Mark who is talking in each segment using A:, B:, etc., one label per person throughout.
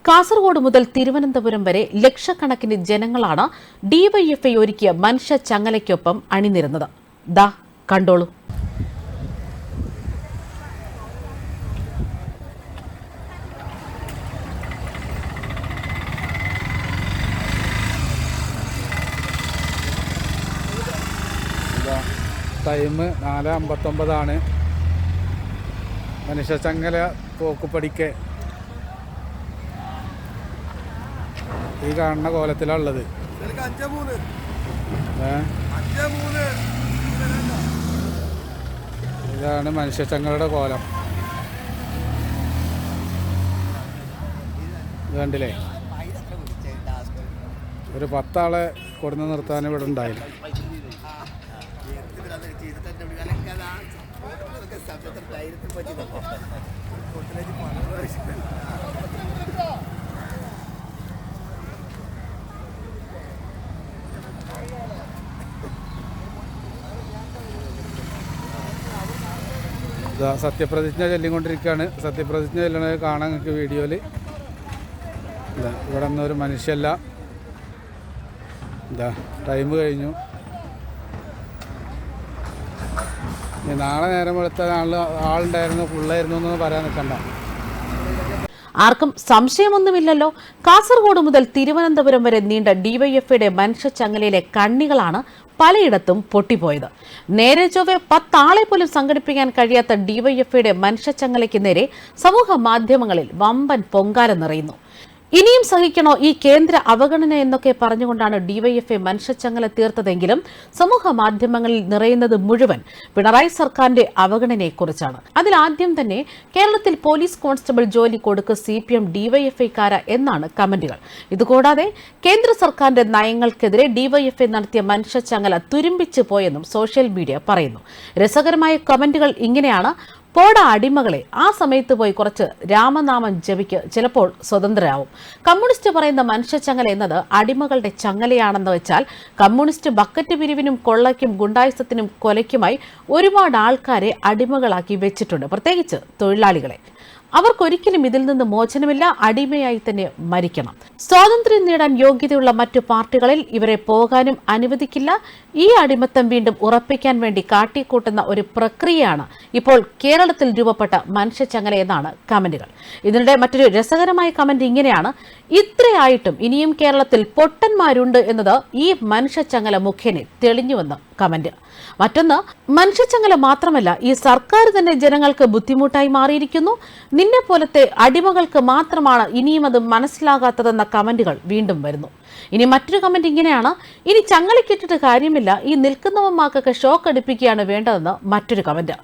A: കാസർഗോഡ് മുതൽ തിരുവനന്തപുരം വരെ ലക്ഷക്കണക്കിന് ജനങ്ങളാണ് ഡിവൈഎഫ്ഐ ഒരുക്കിയ മനുഷ്യ ചങ്ങലയ്ക്കൊപ്പം അണിനിരുന്നത്. ദാ കണ്ടോളൂ.
B: ടൈം 4:59 മനുഷ്യ ചങ്ങല പോക്കുപടിക്ക് ഈ കാണുന്ന കോലത്തിലുള്ളത്. ഇതാണ് മനുഷ്യ ചങ്ങലയുടെ കോലം. കണ്ടില്ലേ, ഒരു 10 ആളെ കൊടുന്ന് നിർത്താൻ ഇവിടെ ഉണ്ടായില്ല. സത്യപ്രതിജ്ഞ ചൊല്ലിക്കൊണ്ടിരിക്കുകയാണ്. സത്യപ്രതിജ്ഞ ചൊല്ലണത് കാണാൻ നിങ്ങൾക്ക് വീഡിയോയിൽ. ഇവിടെ ഒന്നും ഒരു മനുഷ്യല്ല. ടൈം കഴിഞ്ഞു. നാളെ നേരം വെളുത്ത ആളുണ്ടായിരുന്നു, ഫുള്ളായിരുന്നു എന്ന് പറയാൻ നിൽക്കണ്ട.
A: ആർക്കും സംശയമൊന്നുമില്ലല്ലോ. കാസർഗോഡ് മുതൽ തിരുവനന്തപുരം വരെ നീണ്ട ഡിവൈഎഫ്ഐയുടെ മനുഷ്യ ചങ്ങലയിലെ കണ്ണികളാണ് പലയിടത്തും പൊട്ടിപ്പോയത്. നേരെ ചൊവ്വെ 10 ആളെ പോലും സംഘടിപ്പിക്കാൻ കഴിയാത്ത ഡിവൈഎഫ്ഐയുടെ മനുഷ്യ ചങ്ങലയ്ക്ക് നേരെ സമൂഹ മാധ്യമങ്ങളിൽ വമ്പൻ പൊങ്കാല നിറയുന്നു. ഇനിയും സഹിക്കണോ ഈ കേന്ദ്ര അവഗണന എന്നൊക്കെ പറഞ്ഞുകൊണ്ടാണ് ഡിവൈഎഫ്ഐ മനുഷ്യച്ചങ്ങല തീർത്തതെങ്കിലും സമൂഹ മാധ്യമങ്ങളിൽ നിറയുന്നത് മുഴുവൻ പിണറായി സർക്കാരിന്റെ അവഗണനയെക്കുറിച്ചാണ്. അതിലാദ്യം തന്നെ കേരളത്തിൽ പോലീസ് കോൺസ്റ്റബിൾ ജോലി കൊടുക്ക് CPM ഡിവൈഎഫ്ഐക്കാര എന്നാണ് കമന്റുകൾ. ഇതുകൂടാതെ കേന്ദ്ര സർക്കാരിന്റെ നയങ്ങൾക്കെതിരെ ഡിവൈഎഫ്ഐ നടത്തിയ മനുഷ്യച്ചങ്ങല തുരുമ്പിച്ചു പോയെന്നും സോഷ്യൽ മീഡിയ പറയുന്നു. രസകരമായ കമന്റുകൾ ഇങ്ങനെയാണ്: പോട അടിമകളെ, ആ സമയത്ത് പോയി കുറച്ച് രാമനാമം ജപിക്ക്, ചിലപ്പോൾ സ്വതന്ത്രരാവും. കമ്മ്യൂണിസ്റ്റ് പറയുന്ന മനുഷ്യച്ചങ്ങല എന്നത് അടിമകളുടെ ചങ്ങലയാണെന്ന് വെച്ചാൽ കമ്മ്യൂണിസ്റ്റ് ബക്കറ്റ് പിരിവിനും കൊള്ളയ്ക്കും ഗുണ്ടായുസത്തിനും കൊലയ്ക്കുമായി ഒരുപാട് ആൾക്കാരെ അടിമകളാക്കി വെച്ചിട്ടുണ്ട്, പ്രത്യേകിച്ച് തൊഴിലാളികളെ. അവർക്കൊരിക്കലും ഇതിൽ നിന്ന് മോചനമില്ല, അടിമയായി തന്നെ മരിക്കണം. സ്വാതന്ത്ര്യം നേടാൻ യോഗ്യതയുള്ള മറ്റു പാർട്ടികളിൽ ഇവരെ പോകാനും അനുവദിക്കില്ല. ഈ അടിമത്തം വീണ്ടും ഉറപ്പിക്കാൻ വേണ്ടി കാട്ടിക്കൂട്ടുന്ന ഒരു പ്രക്രിയയാണ് ഇപ്പോൾ കേരളത്തിൽ രൂപപ്പെട്ട മനുഷ്യച്ചങ്ങല എന്നാണ് കമന്റുകൾ. ഇതിനിടെ മറ്റൊരു രസകരമായ കമന്റ് ഇങ്ങനെയാണ്: ഇത്രയായിട്ടും ഇനിയും കേരളത്തിൽ പൊട്ടന്മാരുണ്ട് എന്നത് ഈ മനുഷ്യച്ചങ്ങല മുഖേന തെളിഞ്ഞുവെന്ന് കമന്റ്. മറ്റൊന്ന്, മനുഷ്യച്ചങ്ങല മാത്രമല്ല, ഈ സർക്കാർ തന്നെ ജനങ്ങൾക്ക് ബുദ്ധിമുട്ടായി മാറിയിരിക്കുന്നു. നിന്നെ പോലത്തെ അടിമകൾക്ക് മാത്രമാണ് ഇനിയും അത് മനസ്സിലാകാത്തതെന്ന കമന്റുകൾ വീണ്ടും വരുന്നു. ഇനി മറ്റൊരു കമന്റ് ഇങ്ങനെയാണ്: ഇനി ചങ്ങലക്കിട്ടിട്ട് കാര്യമില്ല, ഈ നിൽക്കുന്നവന്മാർക്കൊക്കെ ഷോക്ക് അടിപ്പിക്കുകയാണ് വേണ്ടതെന്ന് മറ്റൊരു കമന്റ്.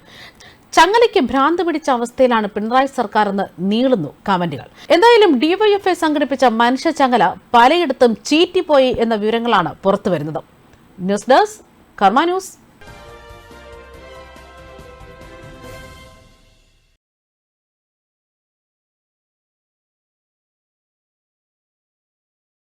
A: ചങ്ങലയ്ക്ക് ഭ്രാന്ത് പിടിച്ച അവസ്ഥയിലാണ് പിണറായി സർക്കാർ എന്ന് നീളുന്നു കമന്റുകൾ. എന്തായാലും ഡിവൈഎഫ്ഐ സംഘടിപ്പിച്ച മനുഷ്യ ചങ്ങല പലയിടത്തും ചീറ്റിപ്പോയി എന്ന വിവരങ്ങളാണ് പുറത്തുവരുന്നത്. ന്യൂസ് ഡെസ്ക് കർമ്മ ന്യൂസ്.